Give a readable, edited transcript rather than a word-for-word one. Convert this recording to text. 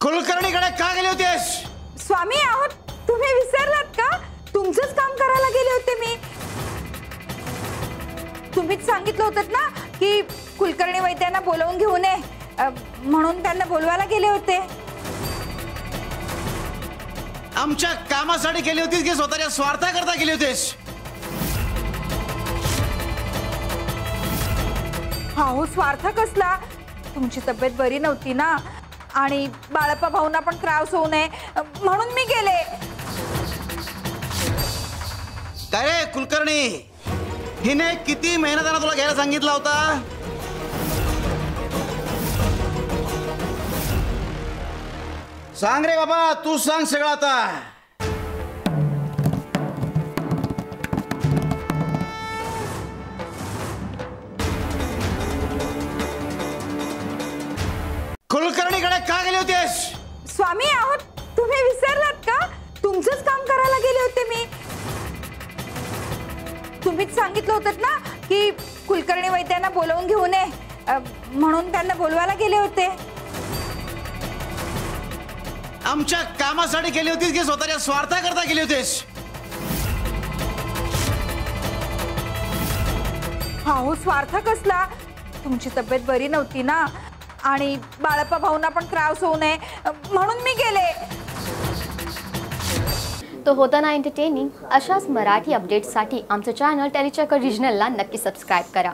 कुलकर्णीकडे का गेले होतेस? स्वामी आहोत, तुम्ही विसरलात का? तुमचंच काम करायला गेले होते मी. तुम्हीच सांगितलं होतं ना की कुलकर्णी वैद्यांना बोलवून घेऊन ये, म्हणून त्यांना बोलवायला गेले होते. आमच्या कामासाठी गेली होतीस की स्वतःच्या स्वार्थाकरता गेली होतीस? हो, स्वार्थ कसला? तुमची तब्येत बरी नव्हती ना, आणि बाळप्पा भाऊंना पण त्रास होऊ नये म्हणून मी गेले. काय रे कुलकर्णी, हिने किती मेहनताने तुला घ्यायला सांगितला होता? सांग रे बाबा, तू सांग सगळं आता. कुलकर्णीकडे का गेले होतेस? स्वामी आहोत, तुम्ही विसरलात का? तुमचंच काम करायला गेले होते मी. तुम्हीच सांगितलं होतं ना की कुलकर्णी वैद्यांना बोलवून घेऊन ये, म्हणून त्यांना बोलवायला गेले होते. आमच्या कामासाठी गेली होतीस की स्वतःच्या स्वार्थाकरता गेली होतीस? हो, स्वार्थ कसला? तुमची तब्येत बरी नव्हती ना, आणि बाळप्पा भाऊंना पण त्रास होऊ नये म्हणून मी गेले. तो होता ना एंटरटेनिंग. अशाच मराठी अपडेट्ससाठी आमचं चॅनल टेलीचक्कर रिजनलला नक्की सबस्क्राईब करा.